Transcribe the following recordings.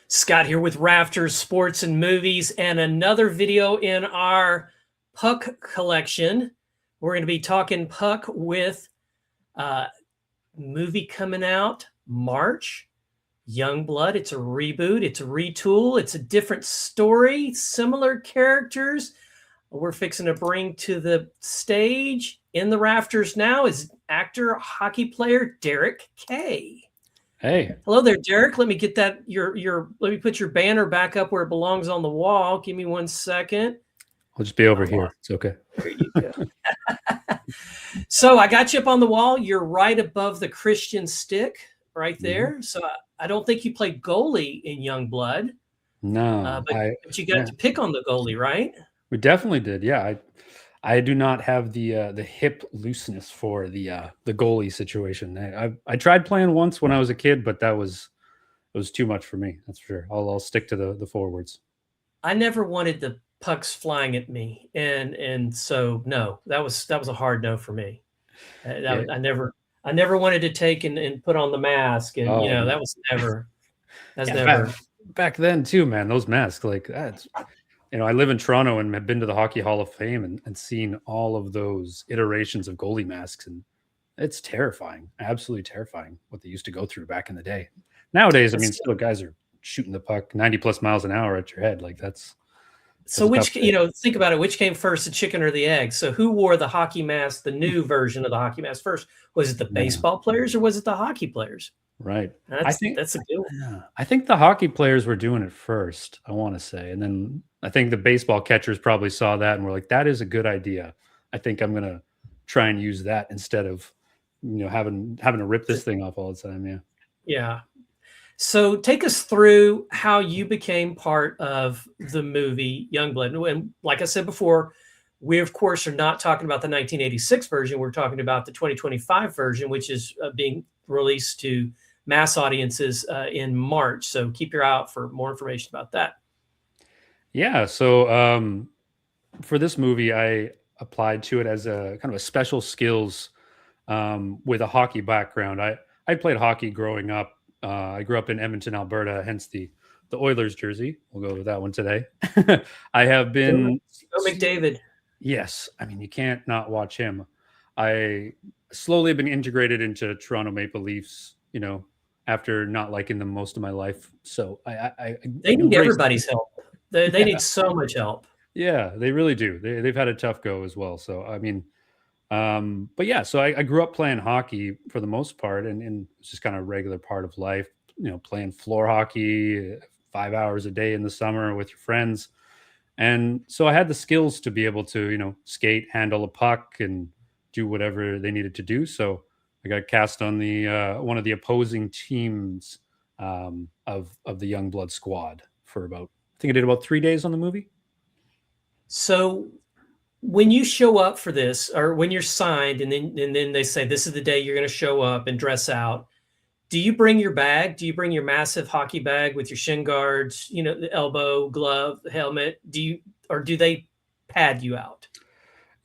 Scott here with Rafters, Sports and Movies, and another video in our puck collection. We're going to be talking puck with movie coming out March, Youngblood. It's a reboot. It's a retool. It's a different story, similar characters. We're fixing to bring to the stage in the Rafters now is actor, hockey player DEREKKAYE. Hey. Hello there, Derek. Let me get that let me put your banner back up where it belongs on the wall. Give me 1 second. I'll just be over here. It's okay. There you go. So I got you up on the wall. You're right above the Christian stick right there. Mm-hmm. So I don't think you played goalie in Youngblood. No. But you got to pick on the goalie, right? We definitely did. Yeah. I do not have the hip looseness for the goalie situation. I tried playing once when I was a kid, but it was too much for me. That's for sure. I'll stick to the forwards. I never wanted the pucks flying at me, and so no, that was a hard no for me. I never wanted to take and put on the mask, and that was never. That's never. Back then too, man. Those masks, like that's. I live in Toronto and have been to the Hockey Hall of Fame and seen all of those iterations of goalie masks. And it's terrifying, absolutely terrifying what they used to go through back in the day. Nowadays, I mean, still guys are shooting the puck 90 plus miles an hour at your head. Like that's so which, think about it. Which came first, the chicken or the egg? So who wore the hockey mask, the new version of the hockey mask first? Was it the baseball players or was it the hockey players? Right. I think that's a good one. Yeah. I think the hockey players were doing it first, I want to say. And then I think the baseball catchers probably saw that and were like, that is a good idea. I think I'm going to try and use that instead of, having to rip this thing off all the time. Yeah. Yeah. So take us through how you became part of the movie Youngblood. And like I said before, we, of course, are not talking about the 1986 version. We're talking about the 2025 version, which is being released to mass audiences in March. So keep your eye out for more information about that. Yeah. So for this movie, I applied to it as a kind of a special skills with a hockey background. I played hockey growing up. I grew up in Edmonton, Alberta, hence the Oilers jersey. We'll go with that one today. I have been... McDavid. Yes. I mean, you can't not watch him. I slowly have been integrated into Toronto Maple Leafs, after not liking them most of my life. So they need everybody's help. They need so much help. Yeah, they really do. They've had a tough go as well. So, I mean, but yeah, so I grew up playing hockey for the most part, and it's just kind of a regular part of life, playing floor hockey 5 hours a day in the summer with your friends. And so I had the skills to be able to, skate, handle a puck, and do whatever they needed to do. So I got cast on the one of the opposing teams of the Youngblood squad for I think I did about 3 days on the movie. So when you show up for this, or when you're signed, and then they say this is the day you're going to show up and dress out, do you bring your bag? Do you bring your massive hockey bag with your shin guards, the elbow, glove, helmet? Do they pad you out?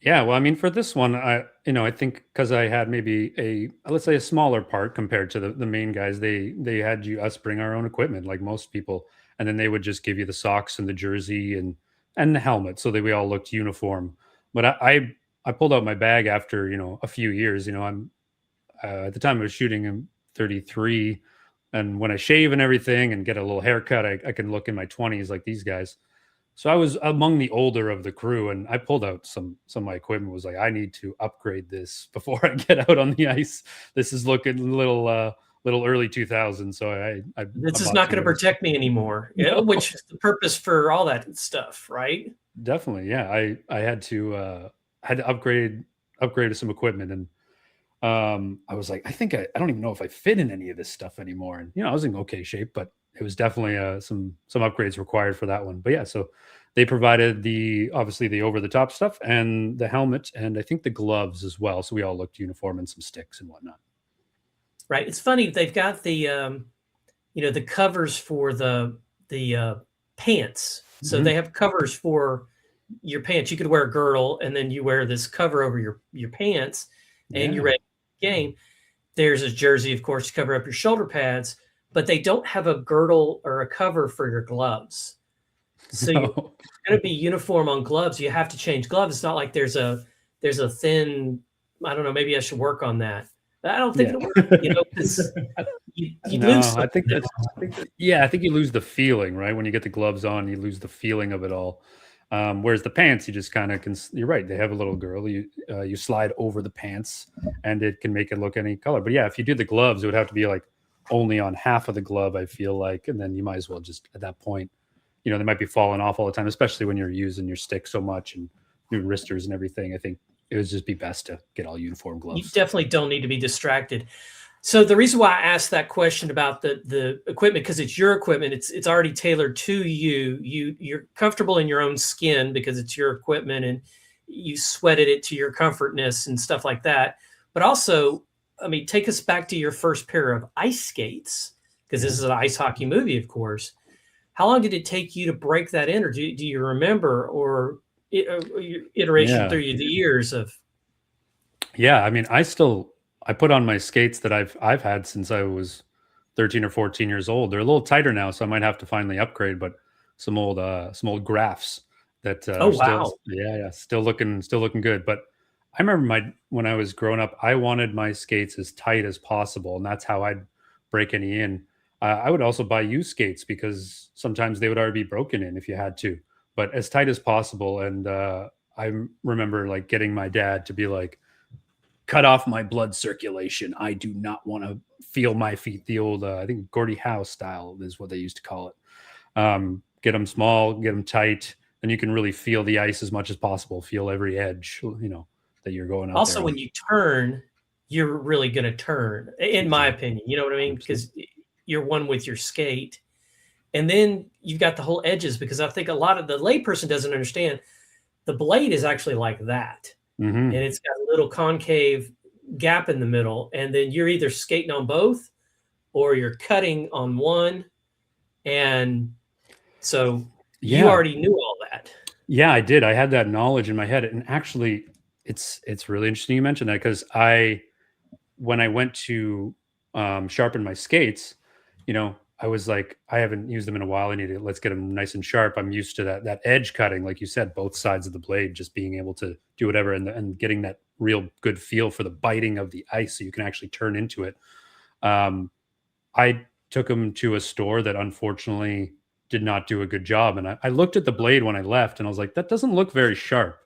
Yeah, well, I mean, for this one, I think because I had maybe let's say a smaller part compared to the main guys, they had us bring our own equipment like most people, and then they would just give you the socks and the jersey and the helmet so that we all looked uniform. But I pulled out my bag after a few years. I'm at the time I was shooting, I'm 33, and when I shave and everything and get a little haircut, I can look in my 20s like these guys. So I was among the older of the crew, and I pulled out some of my equipment. Was like, I need to upgrade this before I get out on the ice. This is looking a little early 2000s. So this is not going to protect me anymore. No. Which is the purpose for all that stuff, right? Definitely, yeah. I had to upgrade some equipment, and I was like, I don't even know if I fit in any of this stuff anymore. And I was in okay shape, but it was definitely some upgrades required for that one. But yeah, so they provided obviously the over the top stuff and the helmet, and I think the gloves as well. So we all looked uniform, and some sticks and whatnot. Right. It's funny, they've got the the covers for the pants. So they have covers for your pants. You could wear a girdle, and then you wear this cover over your pants, and you're ready for the game. There's a jersey, of course, to cover up your shoulder pads. but they don't have a girdle or a cover for your gloves. So you're No. going to be uniform on gloves. You have to change gloves. It's not like there's a thin, I don't know, maybe I should work on that. I don't think Yeah. it'll work, because you No, lose I think something. yeah, I think you lose the feeling, right? When you get the gloves on, you lose the feeling of it all. Whereas the pants, you just kind of can. You're right; they have a little girdle. You slide over the pants, and it can make it look any color. But yeah, if you do the gloves, it would have to be like only on half of the glove. I feel like, and then you might as well just at that point, they might be falling off all the time, especially when you're using your stick so much and new wristers and everything. I think it would just be best to get all uniform You gloves. definitely don't need to be distracted. So the reason why I asked that question about the equipment, because it's your equipment, it's already tailored to you. You're comfortable in your own skin because it's your equipment, and you sweated it to your comfortness and stuff like that. But also, I mean, take us back to your first pair of ice skates, because this is an ice hockey movie, of course. How long did it take you to break that in, or do you remember, or your iteration through the years of? Yeah, I mean, I put on my skates that I've had since I was 13 or 14 years old. They're a little tighter now, so I might have to finally upgrade, but some old grafts that Oh, are still, wow. yeah, still looking good. But I remember when I was growing up, I wanted my skates as tight as possible, and that's how I'd break any in. I would also buy used skates because sometimes they would already be broken in if you had to, but as tight as possible. And I remember like getting my dad to be like, cut off my blood circulation. I do not want to feel my feet. The old, I think Gordie Howe style is what they used to call it. Get them small, get them tight, and you can really feel the ice as much as possible. Feel every edge, that you're going out Also, there. when you turn, you're really going to turn, in my Exactly. opinion. You know what I mean? 100%. Because you're one with your skate. And then you've got the whole edges, because I think a lot of the layperson doesn't understand the blade is actually like that. Mm-hmm. And it's got a little concave gap in the middle. And then you're either skating on both or you're cutting on one. And so you Yeah. already knew all that. Yeah, I did. I had that knowledge in my head. And actually, it's really interesting you mentioned that because when I went to sharpen my skates, I was like, I haven't used them in a while. Let's get them nice and sharp. I'm used to that edge cutting, like you said, both sides of the blade, just being able to do whatever and getting that real good feel for the biting of the ice, so you can actually turn into it. I took them to a store that unfortunately did not do a good job, and I looked at the blade when I left, and I was like, that doesn't look very sharp.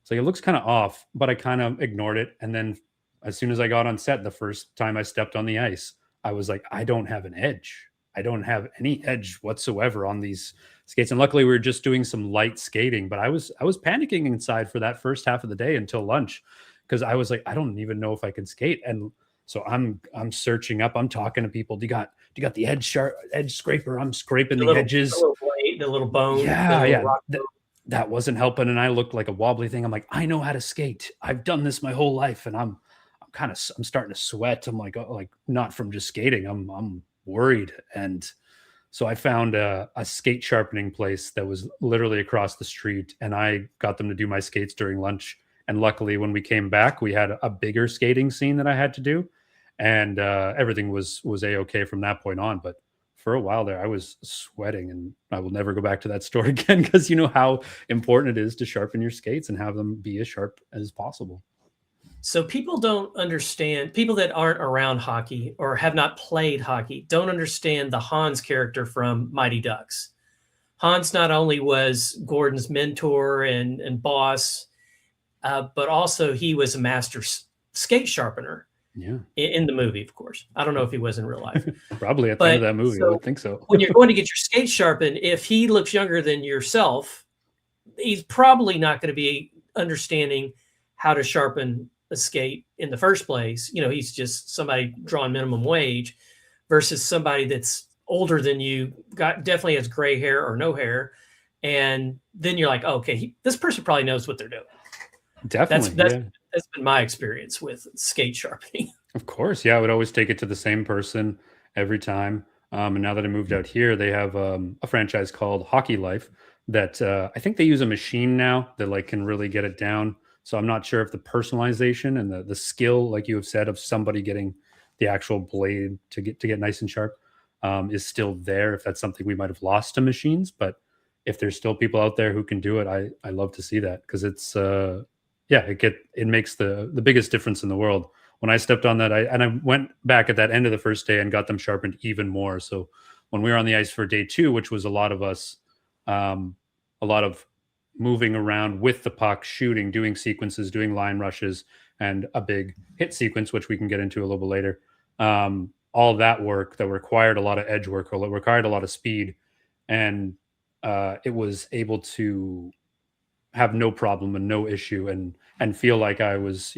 It's like it looks kind of off, but I kind of ignored it. And then as soon as I got on set, the first time I stepped on the ice, I was like, I don't have an edge. I don't have any edge whatsoever on these skates. And luckily we were just doing some light skating, but I was panicking inside for that first half of the day until lunch, because I was like, I don't even know if I can skate. And so I'm searching up, I'm talking to people. Do you got the edge scraper? I'm scraping the edges. The little blade, the little bone, the Yeah, little yeah. rock bone. That wasn't helping, and I looked like a wobbly thing. I'm like, I know how to skate. I've done this my whole life, and I'm starting to sweat. I'm like, oh, like not from just skating. I'm worried, and so I found a skate sharpening place that was literally across the street, and I got them to do my skates during lunch. And luckily, when we came back, we had a bigger skating scene that I had to do, and everything was a-okay from that point on. But for a while there, I was sweating, and I will never go back to that store again, because you know how important it is to sharpen your skates and have them be as sharp as possible. So people don't understand, people that aren't around hockey or have not played hockey don't understand the Hans character from Mighty Ducks. Hans not only was Gordon's mentor and boss, but also he was a master skate sharpener. Yeah, in the movie, of course. I don't know if he was in real life. probably at the end of that movie. So I would think so. when you're going to get your skate sharpened, if he looks younger than yourself, he's probably not going to be understanding how to sharpen a skate in the first place. He's just somebody drawing minimum wage versus somebody that's older than you, definitely has gray hair or no hair. And then you're like, oh, okay, this person probably knows what they're doing. Definitely. That's been my experience with skate sharpening. Of course. Yeah. I would always take it to the same person every time. And now that I moved out here, they have a franchise called Hockey Life that I think they use a machine now that like can really get it down. So I'm not sure if the personalization and the skill, like you have said, of somebody getting the actual blade to get nice and sharp, is still there. If that's something we might have lost to machines, but if there's still people out there who can do it, I love to see that, because it's yeah, it makes the biggest difference in the world. When I stepped on that, I went back at that end of the first day and got them sharpened even more. So when we were on the ice for day 2, which was a lot of us, a lot of moving around with the puck, shooting, doing sequences, doing line rushes, and a big hit sequence, which we can get into a little bit later. All that work that required a lot of edge work, or required a lot of speed, and it was able to have no problem and no issue, and feel like I was,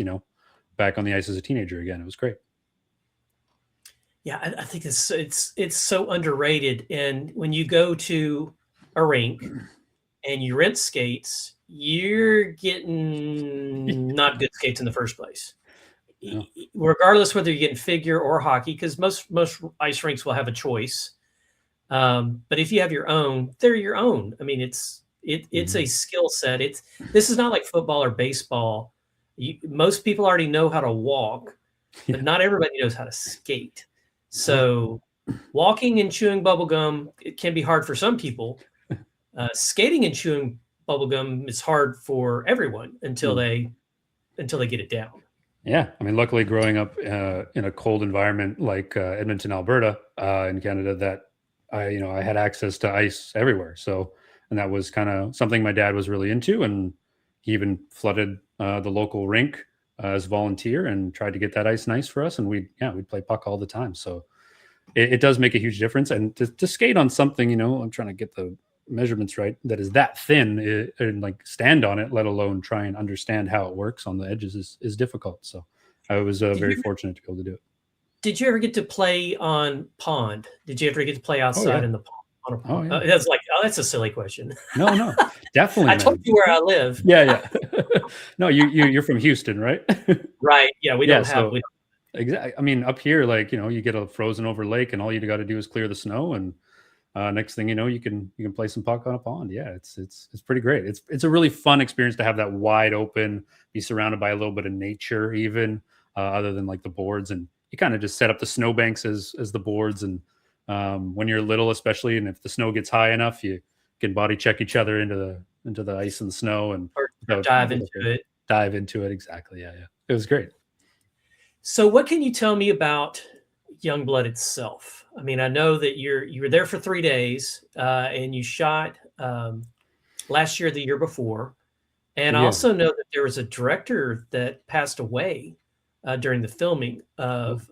back on the ice as a teenager again. It was great. Yeah, I think it's so underrated. And when you go to a rink and you rent skates, you're getting not good skates in the first place. Yeah. Regardless whether you're getting figure or hockey, because most ice rinks will have a choice. But if you have your own, they're your own. I mean, it's a skill set. This is not like football or baseball. Most people already know how to walk, but not everybody knows how to skate. So walking and chewing bubblegum, it can be hard for some people. Skating and chewing bubblegum is hard for everyone until they get it down. Yeah, I mean, luckily growing up in a cold environment like Edmonton, Alberta, in Canada, that I had access to ice everywhere. So, and that was kind of something my dad was really into, and he even flooded the local rink as a volunteer and tried to get that ice nice for us. And we'd play puck all the time. So it does make a huge difference. And to skate on something, I'm trying to get the measurements right, that is that thin, and like stand on it, let alone try and understand how it works on the edges, is difficult. So I was very fortunate to be able to do it. Did you ever get to play on pond? Did you ever get to play outside in the pond? On a pond? Yeah. That's like, that's a silly question. No, definitely. I told you where I live. Yeah. No, you're from Houston, right? Right. Yeah, we don't have. Exactly. I mean, up here, like, you get a frozen over lake, and all you got to do is clear the snow, and next thing you know, you can play some puck on a pond. Yeah, it's pretty great. It's a really fun experience to have that wide open, be surrounded by a little bit of nature, even other than like the boards, and you kind of just set up the snowbanks as the boards. And when you're little, especially, and if the snow gets high enough, you can body check each other into the ice and the snow, and or dive into it. Dive into it. Exactly. Yeah. It was great. So what can you tell me about Youngblood itself? I mean, I know that you were there for 3 days, and you shot last year, the year before, and I also know that there was a director that passed away during the filming of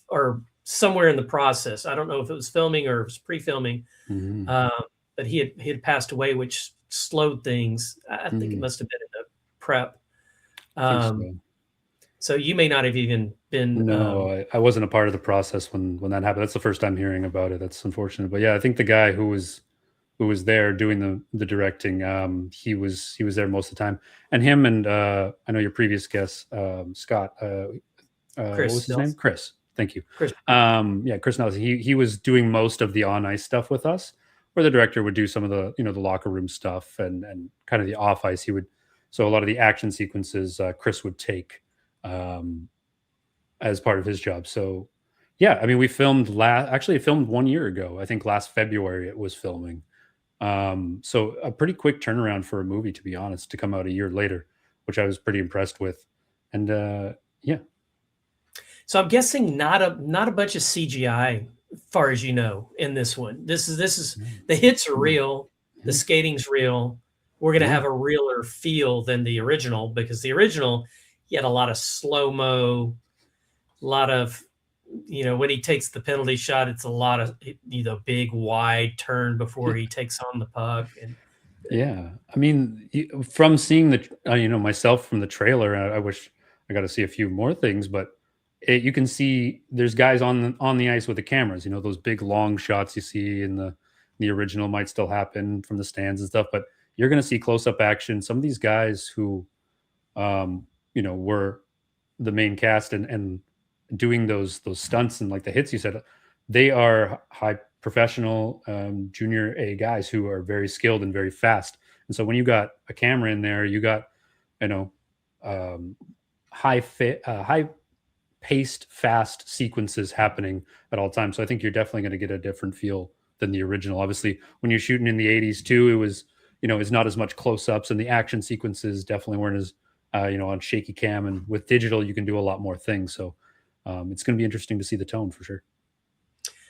or somewhere in the process. I don't know if it was filming or it was pre-filming, but he had passed away, which slowed things. I think it must have been in the prep. So you may not have even been. No, I wasn't a part of the process when that happened. That's the first time hearing about it. That's unfortunate. But yeah, I think the guy who was there doing the directing, he was there most of the time. And him and I know your previous guest, Scott. Chris, what was his name? Chris. Thank you. Chris. Chris Nelson. He was doing most of the on ice stuff with us, where the director would do some of the the locker room stuff and kind of the off ice. So a lot of the action sequences Chris would take as part of his job. So yeah, I mean, we filmed it filmed 1 year ago. I think last February it was filming. So a pretty quick turnaround for a movie, to be honest, to come out a year later, which I was pretty impressed with. And yeah. So I'm guessing not a bunch of CGI, far as you know, in this one. This is the hits are real, the skating's real. We're gonna have a realer feel than the original, because the original, he had a lot of slow-mo, a lot of, when he takes the penalty shot, it's a lot of, big wide turn before he takes on the puck. And yeah, I mean, from seeing the, myself from the trailer, I wish I got to see a few more things, but you can see there's guys on the ice with the cameras. Those big long shots you see in the original might still happen from the stands and stuff, but you're going to see close-up action. Some of these guys who, were the main cast and doing those stunts and like the hits you said, they are high professional junior A guys who are very skilled and very fast. And so when you got a camera in there, you got high paced, fast sequences happening at all times. So I think you're definitely going to get a different feel than the original. Obviously, when you're shooting in the 80s too, it was, it's not as much close-ups, and the action sequences definitely weren't as, on shaky cam. And with digital, you can do a lot more things. So it's going to be interesting to see the tone for sure.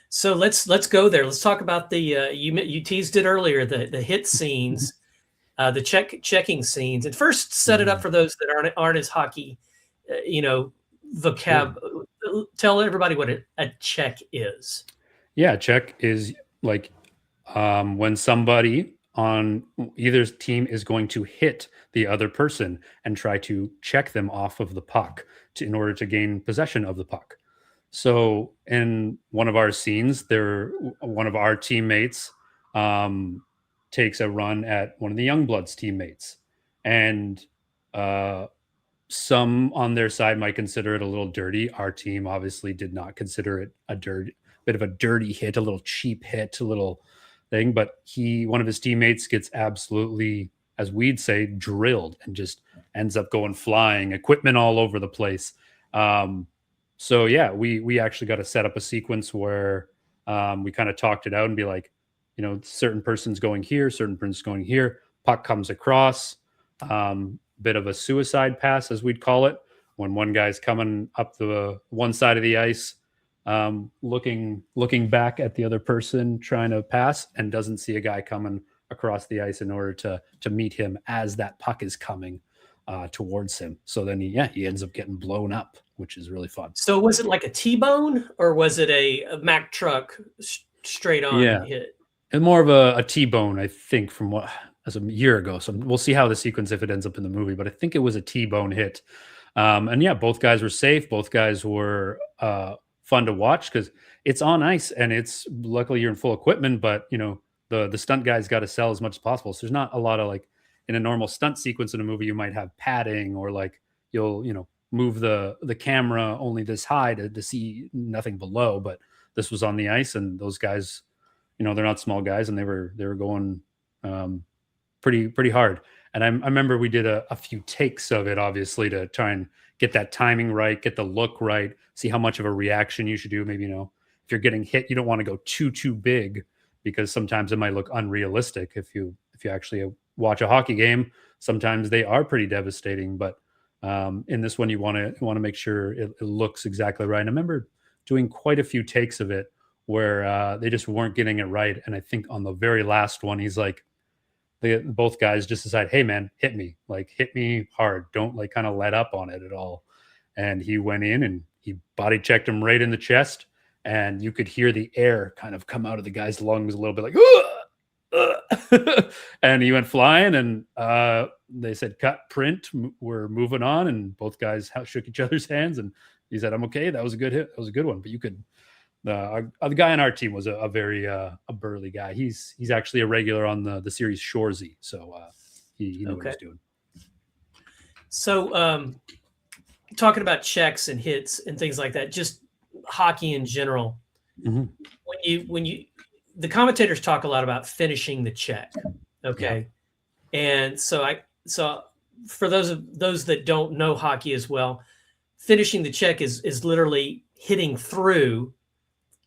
So let's go there. Let's talk about the you teased it earlier, the hit scenes, the checking scenes, and first set it up for those that aren't as hockey, vocab. Sure. Tell everybody what a check is. Yeah, check is like when somebody on either team is going to hit the other person and try to check them off of the puck in order to gain possession of the puck. So in one of our scenes, one of our teammates takes a run at one of the Youngbloods teammates, and some on their side might consider it a little dirty. Our team obviously did not consider it a bit of a dirty hit, a little cheap hit, a little thing. But one of his teammates gets absolutely, as we'd say, drilled and just ends up going flying, equipment all over the place. So yeah, we actually got to set up a sequence where we kind of talked it out and be like, certain person's going here, certain person's going here. Puck comes across, bit of a suicide pass, as we'd call it, when one guy's coming up the one side of the ice, looking back at the other person trying to pass, and doesn't see a guy coming across the ice in order to meet him as that puck is coming towards him. So then he ends up getting blown up, which is really fun. So was it like a T-bone, or was it a Mack truck straight on hit? And more of a T-bone, I think, from what as a year ago. So we'll see how the sequence, if it ends up in the movie, but I think it was a T-bone hit. And yeah, both guys were safe. Both guys were fun to watch because it's on ice and it's luckily you're in full equipment, but the stunt guys got to sell as much as possible. So there's not a lot of, like, in a normal stunt sequence in a movie, you might have padding, or like you'll, move the camera only this high to see nothing below. But this was on the ice, and those guys, they're not small guys, and they were going pretty hard. And I remember we did a few takes of it, obviously, to try and get that timing right, get the look right, see how much of a reaction you should do. Maybe, if you're getting hit, you don't want to go too big, because sometimes it might look unrealistic. If you actually watch a hockey game, sometimes they are pretty devastating. But in this one, you want to make sure it looks exactly right. And I remember doing quite a few takes of it where they just weren't getting it right. And I think on the very last one, he's like, both guys just decide, hey man, hit me hard. Don't like kind of let up on it at all. And he went in and he body checked him right in the chest. And you could hear the air kind of come out of the guy's lungs a little bit, like, and he went flying, and they said, cut, print, we're moving on. And both guys shook each other's hands, and he said, I'm okay. That was a good hit. That was a good one. But you could, the guy on our team was a very a burly guy. He's actually a regular on the series Shoresy. So he knew what he was doing. So talking about checks and hits and things like that, just hockey in general, when you the commentators talk a lot about finishing the check. Okay. Yeah. And so for those that don't know hockey as well, finishing the check is literally hitting through,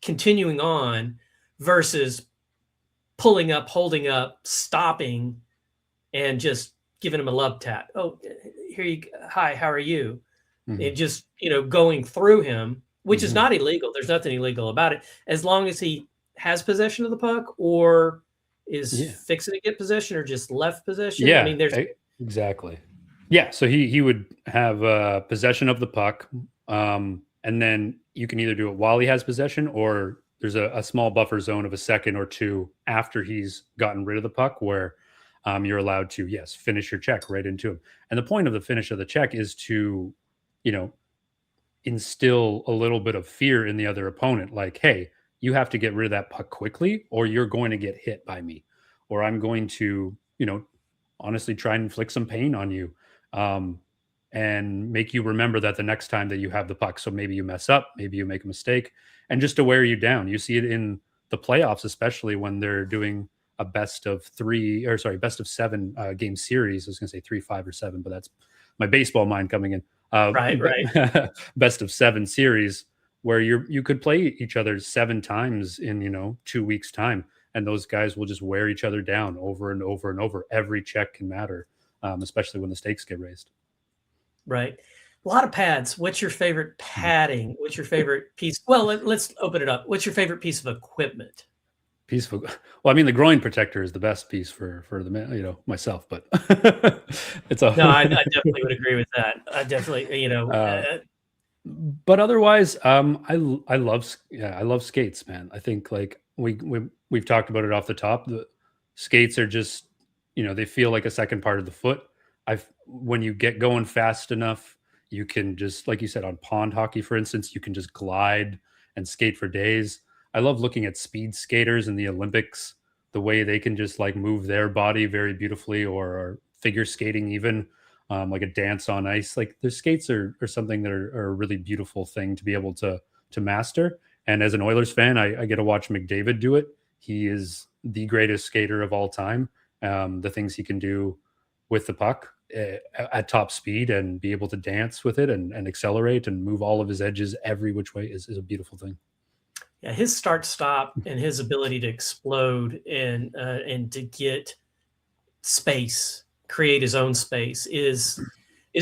continuing on, versus pulling up, holding up, stopping, and just giving him a love tap. Oh, here you go. Hi, how are you? And just, going through him, which is not illegal. There's nothing illegal about it, as long as he has possession of the puck, or is fixing to get possession, or just left possession. Yeah, I mean, there's exactly. Yeah, so he would have possession of the puck, and then you can either do it while he has possession, or there's a small buffer zone of a second or two after he's gotten rid of the puck where you're allowed to, finish your check right into him. And the point of the finish of the check is to, instill a little bit of fear in the other opponent. Like, hey, you have to get rid of that puck quickly, or you're going to get hit by me, or I'm going to, honestly try and inflict some pain on you, and make you remember that the next time that you have the puck. So maybe you mess up, maybe you make a mistake, and just to wear you down. You see it in the playoffs, especially when they're doing a best of 7 game series. I was going to say 3, 5, or 7, but that's my baseball mind coming in. Right, right. Best of 7 series where you could play each other 7 times in 2 weeks time, and those guys will just wear each other down over and over and over. Every check can matter, especially when the stakes get raised. Right. A lot of pads. What's your favorite padding? What's your favorite piece? Well, let's open it up. What's your favorite piece of equipment? Peaceful. Well, I mean, the groin protector is the best piece for the man, myself, but it's a No, I definitely would agree with that. I definitely, but otherwise, I love skates, man. I think like we've talked about it off the top. The skates are just, they feel like a second part of the foot. When you get going fast enough, you can just, like you said, on pond hockey, for instance, you can just glide and skate for days. I love looking at speed skaters in the Olympics, the way they can just like move their body very beautifully, or figure skating even, like a dance on ice. Like the skates are something that are a really beautiful thing to be able to master. And as an Oilers fan, I get to watch McDavid do it. He is the greatest skater of all time. The things he can do with the puck at top speed and be able to dance with it and accelerate and move all of his edges every which way is a beautiful thing. Yeah, his start stop and his ability to explode and to get space, create his own space is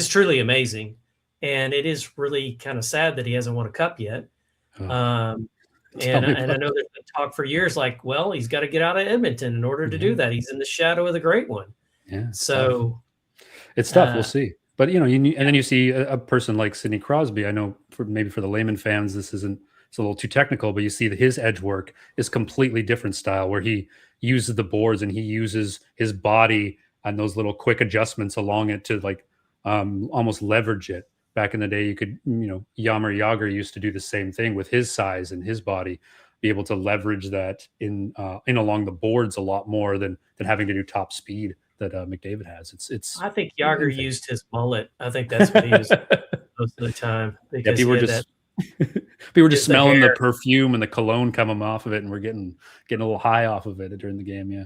truly amazing. And it is really kind of sad that he hasn't won a cup yet. Oh, And I know there's been talk for years like, well, he's got to get out of Edmonton in order to do that. He's in the shadow of the great one. Yeah. So it's tough. We'll see. But and then you see a person like Sidney Crosby. I know for the layman fans, it's a little too technical, but you see that his edge work is completely different style, where he uses the boards and he uses his body and those little quick adjustments along it to like almost leverage it. Back in the day, you could, Jaromir Jagr used to do the same thing with his size and his body, be able to leverage that in along the boards a lot more than having to do top speed that McDavid has. It's. I think Jagr used his mullet. I think that's what he used most of the time. Yeah, people were just smelling the perfume and the cologne coming off of it, and we're getting a little high off of it during the game. Yeah,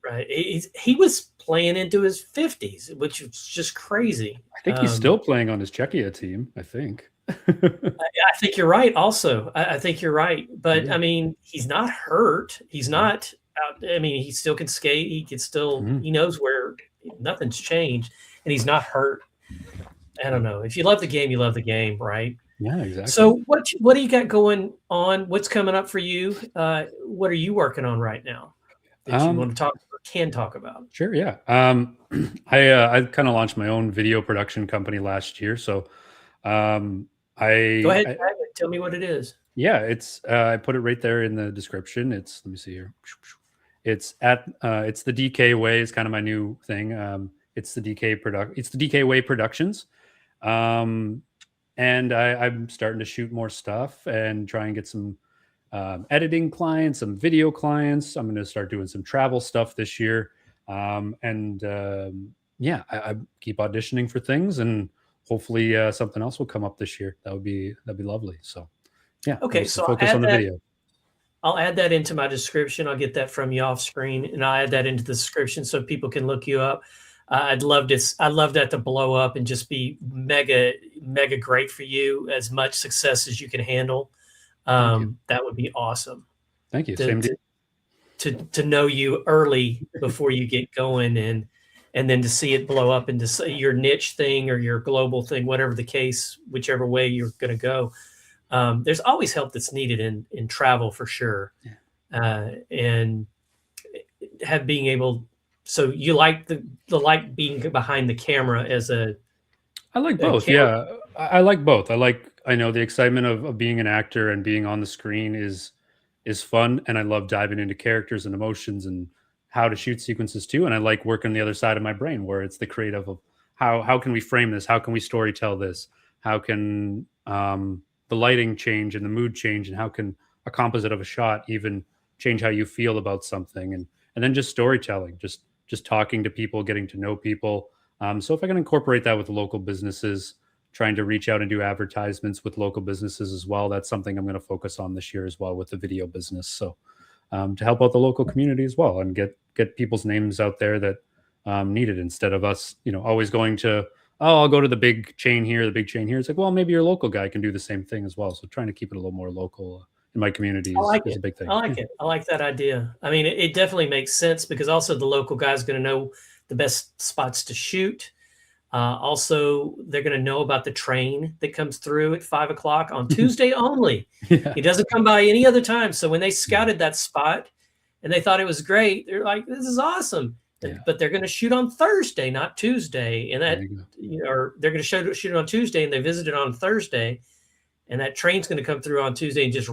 right. He was playing into his 50s, which was just crazy. I think he's still playing on his Czechia team. I think. I think you're right. Also, I think you're right. But I mean, he's not hurt. He's not out. I mean, he still can skate. He can still. He knows where nothing's changed, and he's not hurt. I don't know. If you love the game, you love the game, right? Yeah, exactly. So what do you got going on? What's coming up for you? What are you working on right now that you want to talk or can talk about? Sure, yeah. I kind of launched my own video production company last year. So Go ahead, tell me what it is. Yeah, it's I put it right there in the description. Let me see here. It's the DK Way is kind of my new thing. It's the DK Way Productions. And I'm starting to shoot more stuff and try and get some editing clients, some video clients. I'm going to start doing some travel stuff this year. I keep auditioning for things, and hopefully something else will come up this year. That'd be lovely. So yeah. Okay. So focus on the video. I'll add that into my description. I'll get that from you off screen, and I'll add that into the description so people can look you up. I'd love that to blow up and just be mega great for you. As much success as you can handle. That would be awesome. Thank you. Same to know you early before you get going, and then to see it blow up into your niche thing or your global thing, whatever the case, whichever way you're going to go. There's always help that's needed in travel for sure. And being able. So you like being behind the camera as I like both. Yeah, I like both. I know the excitement of being an actor and being on the screen is fun. And I love diving into characters and emotions and how to shoot sequences too. And I like working the other side of my brain where it's the creative of how can we frame this? How can we story tell this? How can the lighting change and the mood change? And how can a composite of a shot even change how you feel about something? And then just storytelling, just talking to people, getting to know people. So if I can incorporate that with local businesses, trying to reach out and do advertisements with local businesses as well, that's something I'm going to focus on this year as well with the video business. So to help out the local community as well and get people's names out there that need it, instead of us, always going to oh, I'll go to the big chain here, the big chain here. It's like, well, maybe your local guy can do the same thing as well. So trying to keep it a little more local in my community I like is it. a big thing. I like it. I like that idea. I mean, it definitely makes sense because also the local guy's going to know the best spots to shoot. Also, they're going to know about the train that comes through at 5 o'clock on Tuesday only. Yeah. He doesn't come by any other time. So when they Yeah. scouted that spot and they thought it was great, they're like, "This is awesome." Yeah. But they're going to shoot on Thursday, not Tuesday, and that, There you go. you know, or they're going to shoot it on Tuesday and they visit it on Thursday, and that train's going to come through on Tuesday and just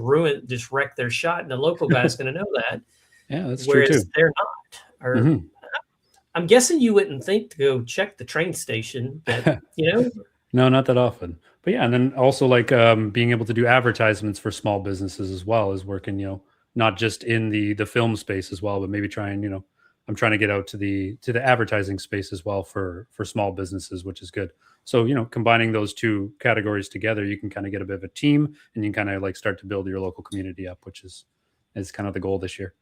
wreck their shot, and the local guy's going to know that. Yeah, that's true Whereas too. they're not. Or Mhm. I'm guessing you wouldn't think to go check the train station, but you know, No, not that often. But yeah, and then also like being able to do advertisements for small businesses as well as working, not just in the film space as well, but maybe trying, I'm trying to get out to the advertising space as well for small businesses, which is good. So, combining those two categories together, you can kind of get a bit of a team and you can kind of like start to build your local community up, which is kind of the goal this year.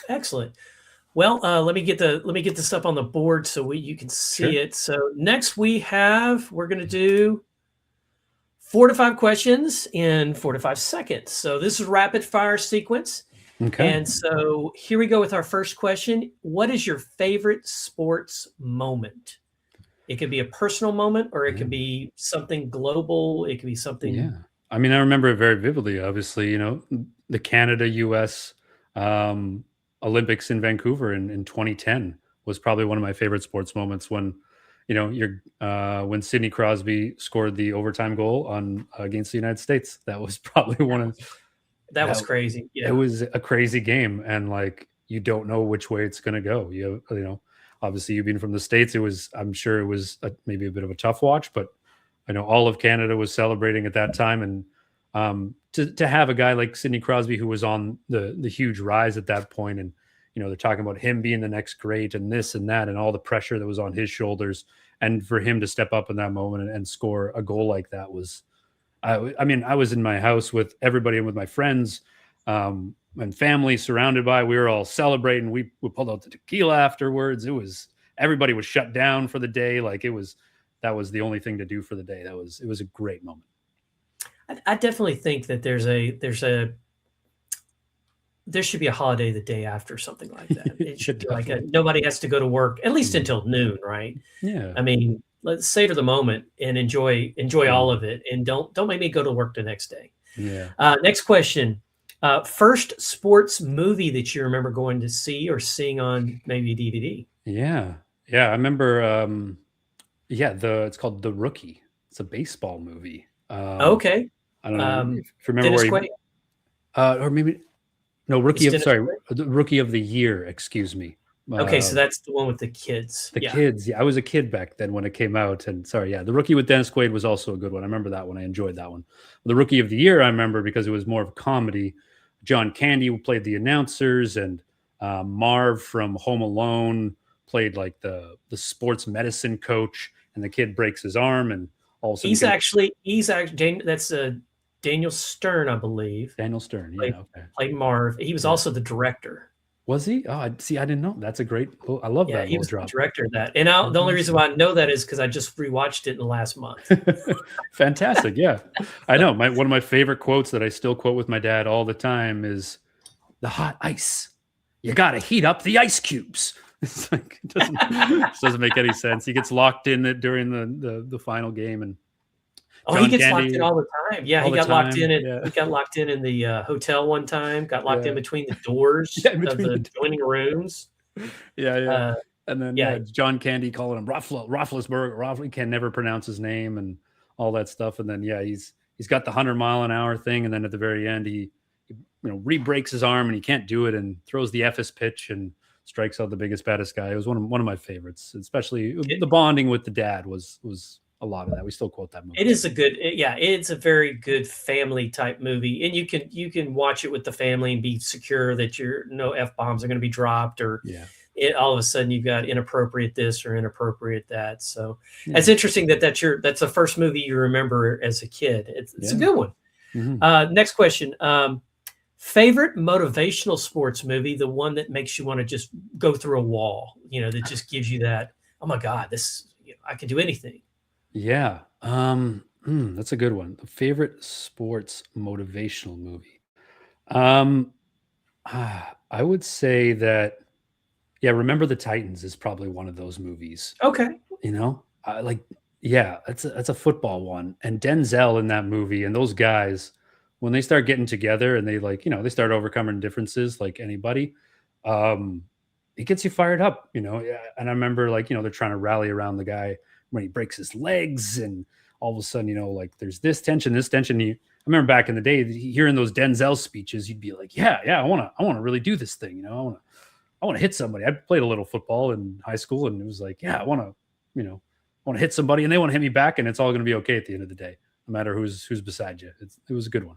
excellent. Well, let me get this up on the board so you can see Sure. it. So next we're going to do 4 to 5 questions in 4 to 5 seconds. So this is rapid fire sequence. Okay. And so here we go with our first question. What is your favorite sports moment? It could be a personal moment, or it could be something global. It could be something. Yeah. I mean, I remember it very vividly, obviously, the Canada US Olympics in Vancouver in 2010 was probably one of my favorite sports moments when, when Sidney Crosby scored the overtime goal on against the United States. That was probably one of That was crazy. Yeah. It was a crazy game, and like you don't know which way it's going to go. Obviously, you being from the States, I'm sure it was maybe a bit of a tough watch, but I know all of Canada was celebrating at that time, and to have a guy like Sidney Crosby who was on the huge rise at that point, and they're talking about him being the next great and this and that, and all the pressure that was on his shoulders, and for him to step up in that moment and score a goal like that was. I mean, I was in my house with everybody and with my friends and family surrounded by. We were all celebrating. We pulled out the tequila afterwards. Everybody was shut down for the day. Like that was the only thing to do for the day. It was a great moment. I definitely think that there should be a holiday the day after something like that. It should be like nobody has to go to work at least until noon, right? Yeah. I mean, let's savor the moment and enjoy all of it, and don't make me go to work the next day. Yeah. Next question. First sports movie that you remember going to see or seeing on maybe DVD? Yeah. I remember. It's called The Rookie. It's a baseball movie. Okay. I don't know if you remember Dennis Quaid? or maybe no, the Rookie of the Year. Excuse me. Okay, so that's the one with the kids. Kids. Yeah, I was a kid back then when it came out. And The Rookie with Dennis Quaid was also a good one. I remember that one. I enjoyed that one. The Rookie of the Year, I remember because it was more of a comedy. John Candy played the announcers, and Marv from Home Alone played like the sports medicine coach, and the kid breaks his arm, and all of a sudden he's actually that's Daniel Stern, I believe. Daniel Stern, played Marv. He was also the director. Was he? Oh, I didn't know. That's a great. I love that. He was drop. the director of that. And the only reason why I know that is because I just rewatched it in the last month. Fantastic. Yeah, I know. One of my favorite quotes that I still quote with my dad all the time is, "The hot ice. You got to heat up the ice cubes." It's like it doesn't make any sense. He gets locked in it during the final game, and he gets locked in all the time. Yeah, he got locked in. He got locked in the hotel one time. Got locked in between the doors of the adjoining rooms. Yeah. And then John Candy calling him Roethlisberger. He can never pronounce his name and all that stuff. And then he's got the 100-mile-an-hour thing, and then at the very end he re-breaks his arm and he can't do it and throws the FS pitch and strikes out the biggest baddest guy. It was one of my favorites, especially the bonding with the dad was a lot of that. We still quote that movie. It is it's a very good family type movie, and you can watch it with the family and be secure that no F-bombs are going to be dropped, or all of a sudden you've got inappropriate this or inappropriate that. So it's interesting that's the first movie you remember as a kid. It's a good one. Mm-hmm. Next question. Favorite motivational sports movie, the one that makes you want to just go through a wall, that just gives you that, oh my God, I can do anything. Yeah. That's a good one. The favorite sports motivational movie. Um, I would say that, yeah, Remember the Titans is probably one of those movies. Okay. You know, like, yeah, that's a football one, and Denzel in that movie, and those guys, when they start getting together and they, like, they start overcoming differences like anybody, um, it gets you fired up, Yeah, and I remember, like, they're trying to rally around the guy when he breaks his legs, and all of a sudden, like, there's this tension, this tension. I remember back in the day hearing those Denzel speeches, you'd be like, yeah, yeah, I want to really do this thing, I want to hit somebody. I played a little football in high school, and it was like, yeah, I want to hit somebody, and they want to hit me back, and it's all going to be okay at the end of the day, no matter who's beside you. It was a good one.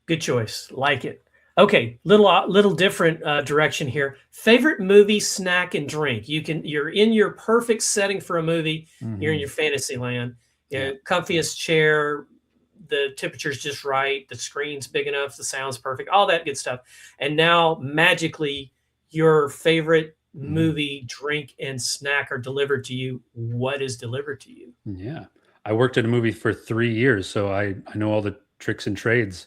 Good choice. Like it. Okay, little different direction here. Favorite movie, snack, and drink. You're in your perfect setting for a movie. You're in Mhm. your fantasy land. Yeah. Comfiest chair, the temperature's just right, the screen's big enough, the sound's perfect, all that good stuff. And now magically, your favorite Mhm. movie, drink, and snack are delivered to you. What is delivered to you? Yeah. I worked at a movie for 3 years, so I know all the tricks and trades.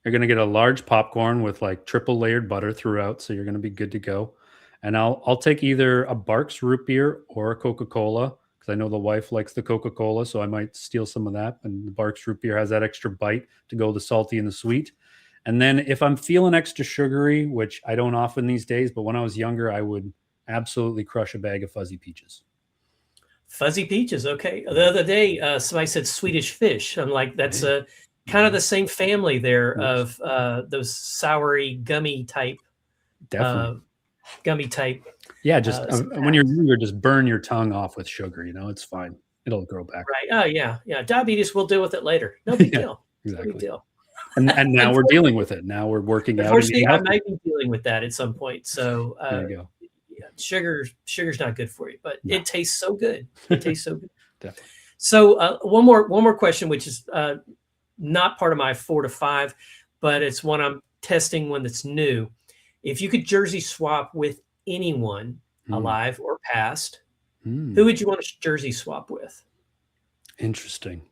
You're gonna get a large popcorn with, like, triple layered butter throughout, so you're gonna be good to go. And I'll take either a Barks root beer or a Coca-Cola, because I know the wife likes the Coca-Cola, so I might steal some of that, and the Barks root beer has that extra bite to go the salty and the sweet. And then if I'm feeling extra sugary, which I don't often these days, but when I was younger, I would absolutely crush a bag of Fuzzy Peaches. Fuzzy peaches, okay. The other day, somebody said Swedish fish. I'm like, that's Hey. a kind of Mhm. the same family there Yes, of those soury definitely. uh, gummy type Yeah, just, when you're snacks. younger, just burn your tongue off with sugar, it's fine. It'll grow back. Right. Oh yeah, yeah. Diabetes, we'll deal with it later. No big Yeah, deal. No big exactly. deal. And now we're dealing with it. Now we're working out and Unfortunately, eating I healthy. might be dealing with that at some point. So There you go. yeah, sugar's not good for you, but No. it tastes so good. It tastes so good. Definitely. So one more question, which is not part of my 4 to 5, but it's one I'm testing, one that's new. If you could jersey swap with anyone, Mm, alive or past, who mm, would you want to jersey swap with? interesting.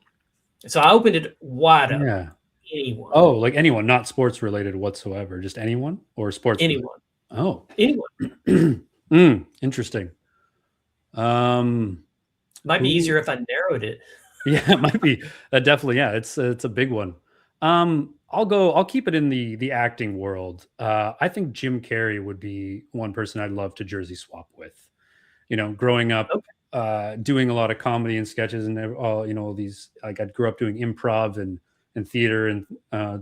So I opened it wide open. Yeah. Anyone, Oh, like anyone, not sports related whatsoever, just anyone or sports related? anyone, Oh. anyone. Interesting. Um, Might be who easier if I narrowed it. Yeah, it might be. Definitely, yeah, it's a big one. I'll keep it in the acting world. I think Jim Carrey would be one person I'd love to jersey swap with. Growing up, Okay. doing a lot of comedy and sketches and all, these, like, I grew up doing improv and theater and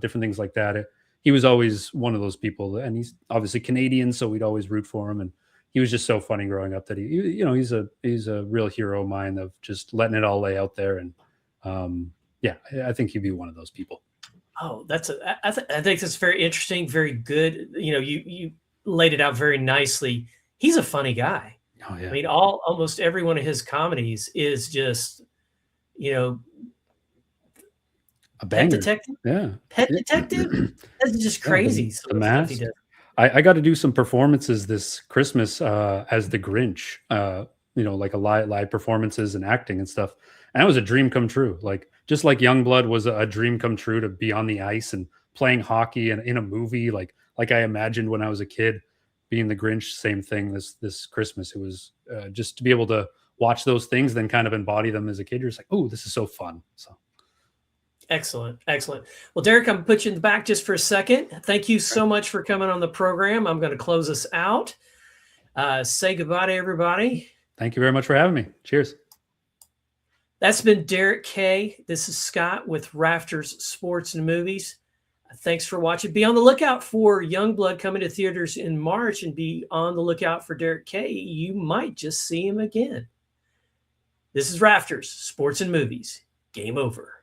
different things like that. He was always one of those people, and he's obviously Canadian, so we'd always root for him. And he was just so funny growing up that he's a real hero of mine, of just letting it all lay out there. And yeah, I think he'd be one of those people. Oh, I think that's very interesting, very good. You laid it out very nicely. He's a funny guy. Oh I yeah, mean, almost every one of his comedies is just, you know, a Pet banger. Detective. Yeah. Pet Yeah. Detective. That's just Yeah, crazy. Some the of the stuff he mask. does. I got to do some performances this Christmas as the Grinch. Like a live performances and acting and stuff. And that was a dream come true. Like, just like Youngblood was a dream come true, to be on the ice and playing hockey and in a movie, like I imagined when I was a kid. Being the Grinch, same thing. This Christmas, it was just to be able to watch those things, then kind of embody them as a kid. You're just like, oh, this is so fun. So Excellent. Excellent. Well, Derek, I'm going to put you in the back just for a second. Thank you so much for coming on the program. I'm going to close us out. Say goodbye to everybody. thank you very much for having me. Cheers. That's been DEREKKAYE. This is Scott with Rafters Sports and Movies. Thanks for watching. Be on the lookout for Youngblood coming to theaters in March, and be on the lookout for DEREKKAYE. You might just see him again. This is Rafters Sports and Movies. Game over.